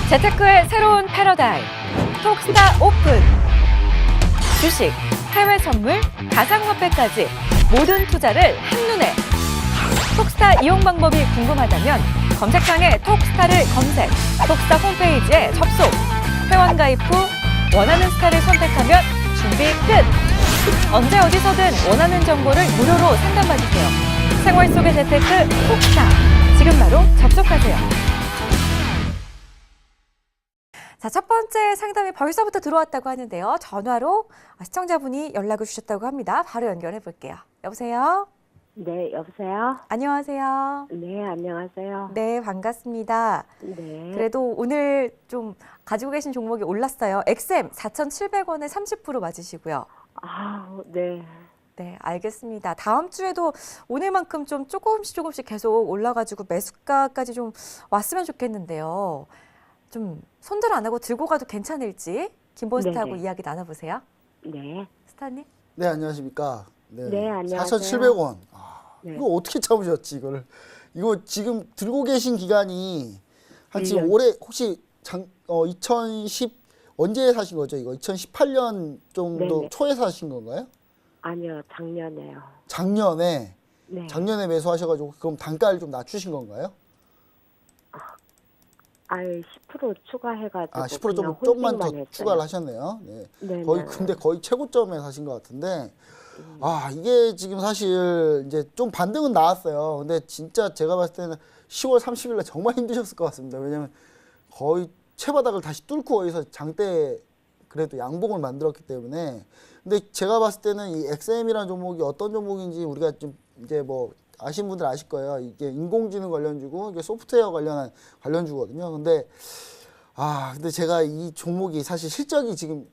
재테크의 새로운 패러다임, 톡스타 오픈. 주식, 해외 선물, 가상화폐까지 모든 투자를 한눈에. 톡스타 이용 방법이 궁금하다면 검색창에 톡스타를 검색, 톡스타 홈페이지에 접속. 회원 가입 후 원하는 스타를 선택하면 준비 끝! 언제 어디서든 원하는 정보를 무료로 상담받으세요. 생활 속의 재테크 톡스타. 지금 바로 접속하세요. 자, 첫 번째 상담이 벌써부터 들어왔다고 하는데요. 전화로 시청자분이 연락을 주셨다고 합니다. 바로 연결해 볼게요. 여보세요? 네, 여보세요? 안녕하세요. 네, 안녕하세요. 네, 반갑습니다. 네. 그래도 오늘 좀 가지고 계신 종목이 올랐어요. XM 4,700원에 30% 맞으시고요. 아, 네. 네, 알겠습니다. 다음 주에도 오늘만큼 좀 조금씩 계속 올라가지고 매수가까지 좀 왔으면 좋겠는데요. 좀 손절 안 하고 들고 가도 괜찮을지 김본 스타하고 네네. 이야기 나눠보세요. 네. 스타님? 네, 안녕하십니까. 네, 안녕하세요. 4,700원. 네. 이거 어떻게 참으셨지, 이거를. 이거 지금 들고 계신 기간이 한 지금 1년. 올해 혹시 2010 언제 사신 거죠? 이거 2018년 정도 네네. 초에 사신 건가요? 아니요, 작년에요. 작년에 네. 작년에 매수하셔가지고 그럼 단가를 좀 낮추신 건가요? 아유, 10% 추가해가지고. 10% 그냥 좀만 더 홀딩만 했어요. 추가를 하셨네요. 네. 네네. 근데 거의 최고점에 사신 것 같은데, 이게 지금 사실 이제 좀 반등은 나왔어요. 근데 진짜 제가 봤을 때는 10월 30일 날 정말 힘드셨을 것 같습니다. 왜냐면 거의 최바닥을 다시 뚫고 거기서 장대 그래도 양봉을 만들었기 때문에. 근데 제가 봤을 때는 이 XM이라는 종목이 어떤 종목인지 우리가 좀 이제 뭐 아시는 분들 아실 거예요. 이게 인공지능 관련주고 이게 소프트웨어 관련한 관련주거든요. 근데 제가 이 종목이 사실 실적이 지금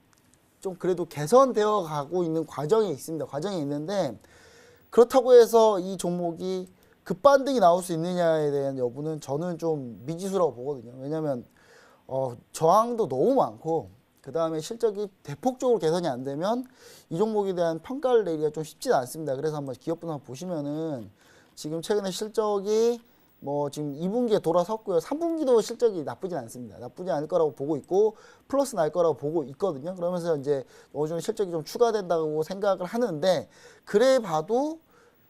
좀 그래도 개선되어 가고 있는 과정에 있습니다. 과정에 있는데 그렇다고 해서 이 종목이 급반등이 나올 수 있느냐에 대한 여부는 저는 좀 미지수라고 보거든요. 왜냐하면 저항도 너무 많고 그 다음에 실적이 대폭적으로 개선이 안 되면 이 종목에 대한 평가를 내리기가 좀 쉽지는 않습니다. 그래서 한번 기업분 한번 보시면은 지금 최근에 실적이 뭐 지금 2분기에 돌아섰고요. 3분기도 실적이 나쁘진 않습니다. 나쁘지 않을 거라고 보고 있고 플러스 날 거라고 보고 있거든요. 그러면서 이제 어느 정도 실적이 좀 추가된다고 생각을 하는데 그래 봐도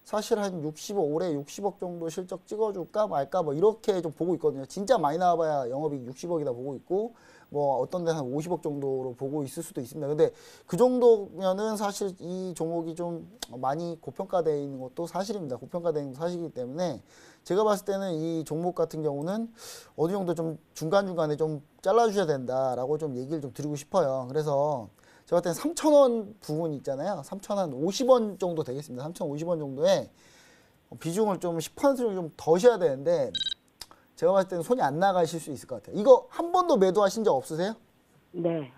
사실 한 60억, 올해 60억 정도 실적 찍어줄까 말까 뭐 이렇게 좀 보고 있거든요. 진짜 많이 나와봐야 영업이익 60억이다 보고 있고 뭐 어떤 데는 한 50억 정도로 보고 있을 수도 있습니다. 근데 그 정도면은 사실 이 종목이 좀 많이 고평가되어 있는 것도 사실입니다. 고평가되어 있는 것도 사실이기 때문에 제가 봤을 때는 이 종목 같은 경우는 어느 정도 좀 중간중간에 좀 잘라주셔야 된다라고 좀 얘기를 좀 드리고 싶어요. 그래서 제가 봤을 때는 3,000원 부분 있잖아요. 3,050원 정도 되겠습니다. 3,050원 정도에 비중을 좀 10%를 좀 더셔야 되는데 제가 봤을 때는 손이 안 나가실 수 있을 것 같아요. 이거 한 번도 매도하신 적 없으세요? 네.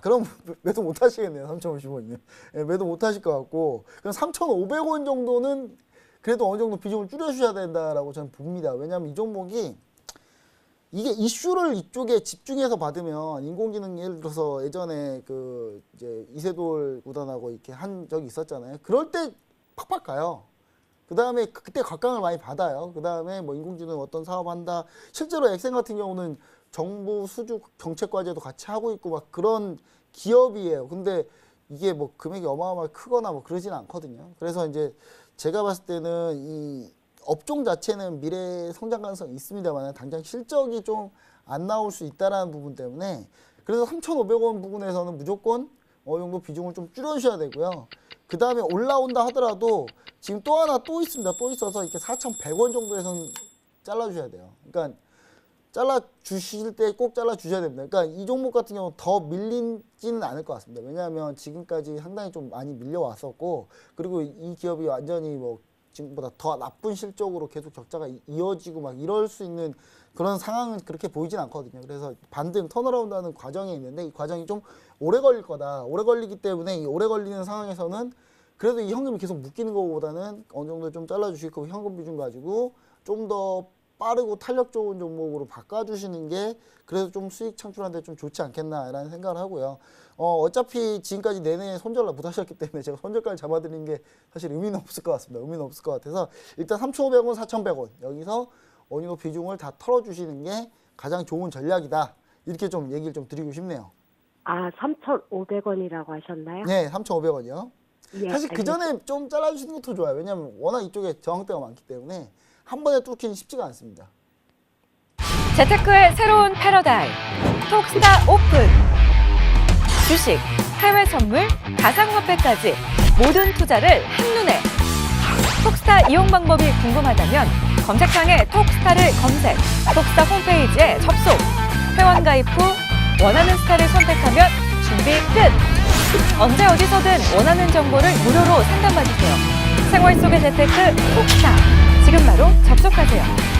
그럼 매도 못 하시겠네요. 3,050원이면. 네, 매도 못 하실 것 같고 그럼 3,500원 정도는 그래도 어느 정도 비중을 줄여주셔야 된다라고 저는 봅니다. 왜냐하면 이 종목이 이게 이슈를 이쪽에 집중해서 받으면 인공지능 예를 들어서 예전에 그 이제 이세돌 구단하고 이렇게 한 적이 있었잖아요. 그럴 때 팍팍 가요. 그 다음에 그때 각광을 많이 받아요. 그 다음에 뭐 인공지능 어떤 사업 한다. 실제로 엑센 같은 경우는 정부 수주 정책 과제도 같이 하고 있고 막 그런 기업이에요. 근데 이게 뭐 금액이 어마어마하게 크거나 뭐 그러진 않거든요. 그래서 이제 제가 봤을 때는 이 업종 자체는 미래 성장 가능성이 있습니다만 당장 실적이 좀 안 나올 수 있다라는 부분 때문에 그래서 3,500원 부분에서는 무조건 어느 정도 비중을 좀 줄여주셔야 되고요. 그 다음에 올라온다 하더라도 지금 또 하나 또 있습니다. 또 있어서 이렇게 4,100원 정도에서는 잘라주셔야 돼요. 그러니까 잘라주실 때 꼭 잘라주셔야 됩니다. 그러니까 이 종목 같은 경우는 더 밀리지는 않을 것 같습니다. 왜냐하면 지금까지 상당히 좀 많이 밀려왔었고 그리고 이 기업이 완전히 뭐 지금보다 더 나쁜 실적으로 계속 적자가 이어지고 막 이럴 수 있는 그런 상황은 그렇게 보이진 않거든요. 그래서 반등 턴어라운드하는 과정에 있는데 이 과정이 좀 오래 걸릴 거다. 오래 걸리기 때문에 이 오래 걸리는 상황에서는 그래도 이 현금이 계속 묶이는 것보다는 어느 정도 좀 잘라주시고 현금 비중 가지고 좀 더 빠르고 탄력 좋은 종목으로 바꿔주시는 게 그래도 좀 수익 창출하는데 좀 좋지 않겠나라는 생각을 하고요. 어차피 지금까지 내내 손절을 못 하셨기 때문에 제가 손절가를 잡아드리는 게 사실 의미는 없을 것 같습니다. 의미는 없을 것 같아서 일단 3,500원, 4,100원 여기서 어느 정도 비중을 다 털어주시는 게 가장 좋은 전략이다. 이렇게 좀 얘기를 좀 드리고 싶네요. 아, 3,500원이라고 하셨나요? 네, 3,500원이요. 예, 사실 그 전에 좀 잘라주시는 것도 좋아요. 왜냐하면 워낙 이쪽에 저항대가 많기 때문에 한 번에 뚫기는 쉽지가 않습니다. 재테크의 새로운 패러다임. 톡스타 오픈. 주식, 해외 선물, 가상화폐까지 모든 투자를 한눈에. 톡스타 이용 방법이 궁금하다면 검색창에 톡스타를 검색, 톡스타 홈페이지에 접속. 회원 가입 후 원하는 스타를 선택하면 준비 끝! 언제 어디서든 원하는 정보를 무료로 상담받으세요. 생활 속의 재테크 톡스타. 지금 바로 접속하세요.